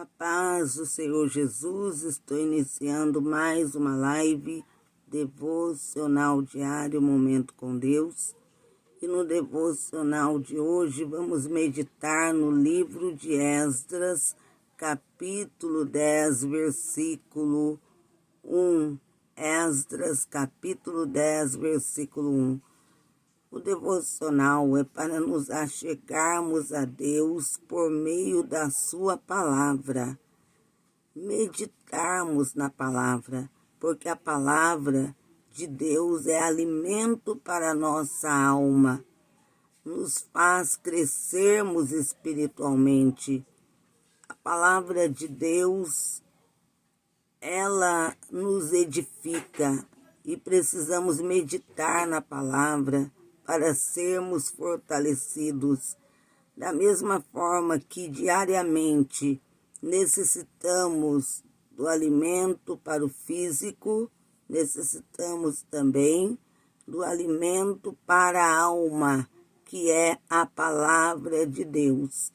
A paz do Senhor Jesus, estou iniciando mais uma live devocional diário, Momento com Deus. E no devocional de hoje vamos meditar no livro de Esdras, capítulo 10, versículo 1. Esdras, capítulo 10, versículo 1. O devocional é para nos achegarmos a Deus por meio da sua palavra. Meditarmos na palavra, porque a palavra de Deus é alimento para a nossa alma. Nos faz crescermos espiritualmente. A palavra de Deus, ela nos edifica e precisamos meditar na palavra para sermos fortalecidos. Da mesma forma que diariamente necessitamos do alimento para o físico, necessitamos também do alimento para a alma, que é a palavra de Deus.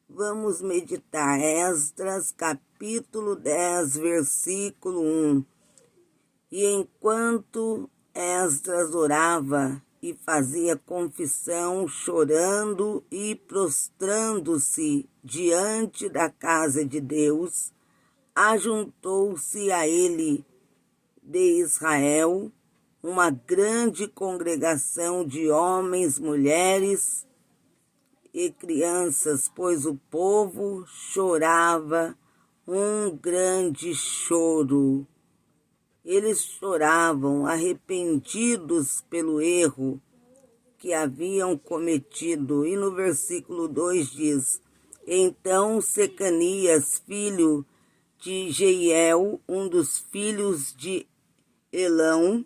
Vamos meditar Esdras, capítulo 10, versículo 1. E enquanto Esdras orava e fazia confissão, chorando e prostrando-se diante da casa de Deus, ajuntou-se a ele de Israel uma grande congregação de homens, mulheres e crianças, pois o povo chorava um grande choro. Eles choravam, arrependidos pelo erro que haviam cometido. E no versículo 2 diz: Então Secanias, filho de Jeiel, um dos filhos de Elão,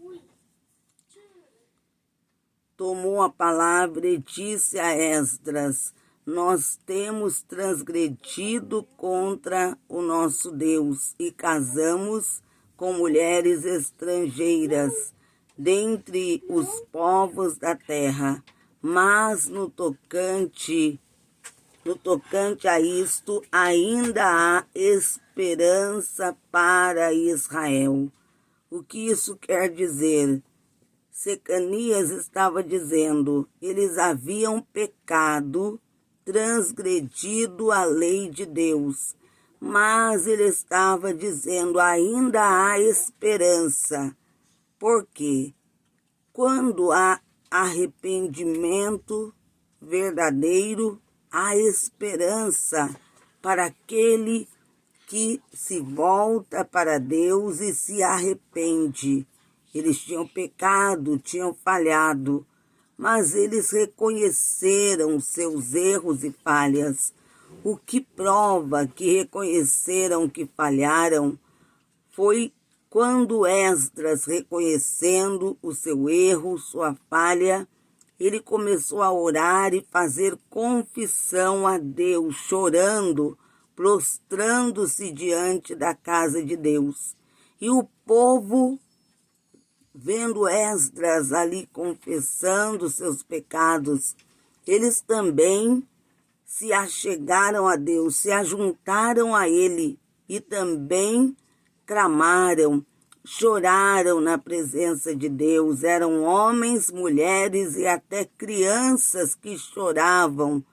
tomou a palavra e disse a Esdras: Nós temos transgredido contra o nosso Deus e casamos com mulheres estrangeiras dentre os povos da terra. Mas no tocante a isto, ainda há esperança para Israel. O que isso quer dizer? Secanias estava dizendo, eles haviam pecado, transgredido a lei de Deus. Mas ele estava dizendo, ainda há esperança. Por quê? Quando há arrependimento verdadeiro, há esperança para aquele que se volta para Deus e se arrepende. Eles tinham pecado, tinham falhado, mas eles reconheceram seus erros e falhas. O que prova que reconheceram que falharam foi quando Esdras, reconhecendo o seu erro, sua falha, ele começou a orar e fazer confissão a Deus, chorando, prostrando-se diante da casa de Deus. E o povo, vendo Esdras ali confessando seus pecados, eles também se achegaram a Deus, se ajuntaram a Ele e também clamaram, choraram na presença de Deus. Eram homens, mulheres e até crianças que choravam,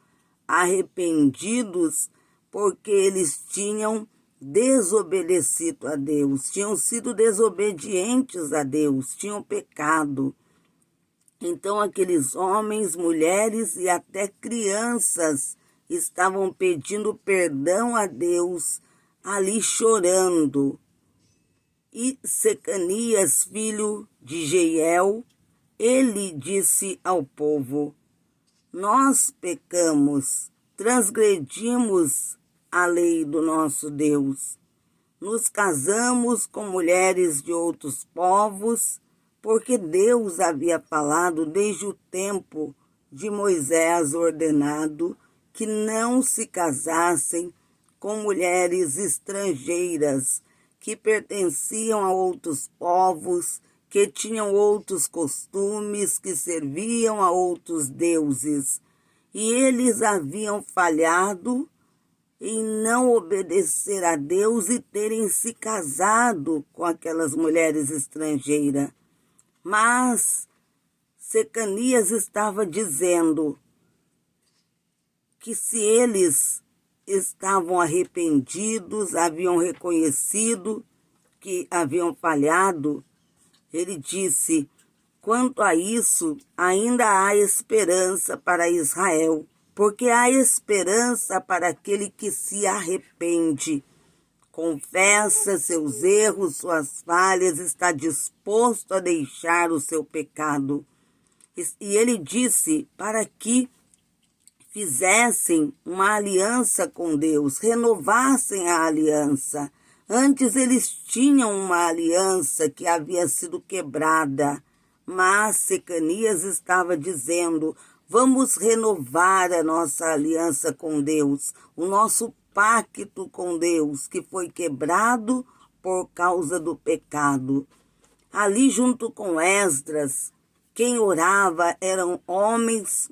arrependidos, porque eles tinham desobedecido a Deus, tinham sido desobedientes a Deus, tinham pecado. Então aqueles homens, mulheres e até crianças estavam pedindo perdão a Deus, ali chorando. E Secanias, filho de Jeiel, ele disse ao povo: Nós pecamos, transgredimos a lei do nosso Deus. Nos casamos com mulheres de outros povos, porque Deus havia falado desde o tempo de Moisés ordenado que não se casassem com mulheres estrangeiras que pertenciam a outros povos, que tinham outros costumes, que serviam a outros deuses. E eles haviam falhado em não obedecer a Deus e terem se casado com aquelas mulheres estrangeiras. Mas Secanias estava dizendo que se eles estavam arrependidos, haviam reconhecido que haviam falhado, ele disse: quanto a isso, ainda há esperança para Israel, porque há esperança para aquele que se arrepende, confessa seus erros, suas falhas, está disposto a deixar o seu pecado. E ele disse para que fizessem uma aliança com Deus, renovassem a aliança. Antes eles tinham uma aliança que havia sido quebrada, mas Secanias estava dizendo: vamos renovar a nossa aliança com Deus, o nosso pacto com Deus, que foi quebrado por causa do pecado. Ali junto com Esdras, quem orava eram homens,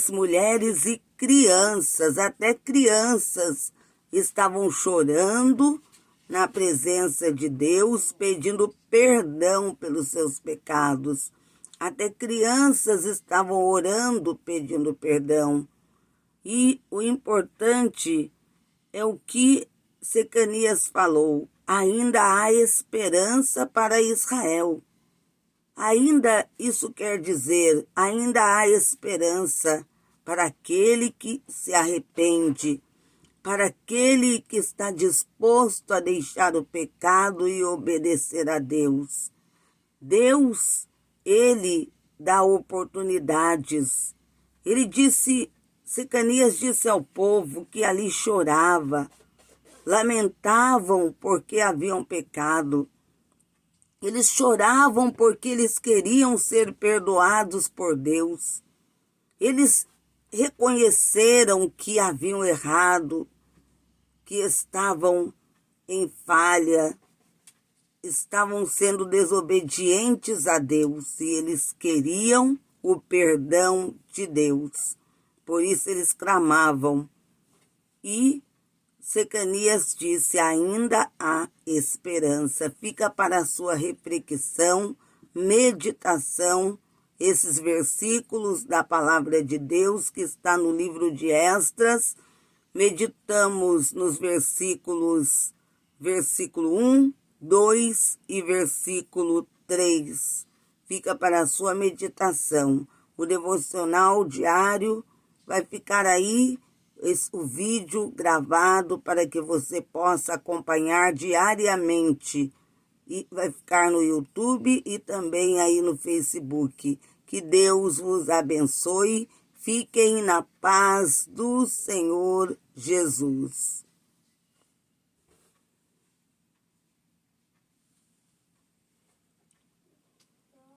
mulheres e crianças. Até crianças estavam chorando na presença de Deus, pedindo perdão pelos seus pecados. Até crianças estavam orando, pedindo perdão. E o importante é o que Secanias falou: ainda há esperança para Israel. Ainda isso quer dizer, ainda há esperança para aquele que se arrepende, para aquele que está disposto a deixar o pecado e obedecer a Deus. Deus, Ele dá oportunidades. Secanias disse ao povo que ali chorava, lamentavam porque haviam pecado. Eles choravam porque eles queriam ser perdoados por Deus. Eles reconheceram que haviam errado, que estavam em falha, estavam sendo desobedientes a Deus e eles queriam o perdão de Deus. Por isso eles clamavam. E Secanias disse: ainda há esperança. Fica para a sua reflexão, meditação, esses versículos da palavra de Deus que está no livro de Esdras. Meditamos nos versículo 1, 2 e versículo 3. Fica para a sua meditação. O devocional diário vai ficar aí, o vídeo gravado para que você possa acompanhar diariamente. E vai ficar no YouTube e também aí no Facebook. Que Deus vos abençoe. Fiquem na paz do Senhor Jesus.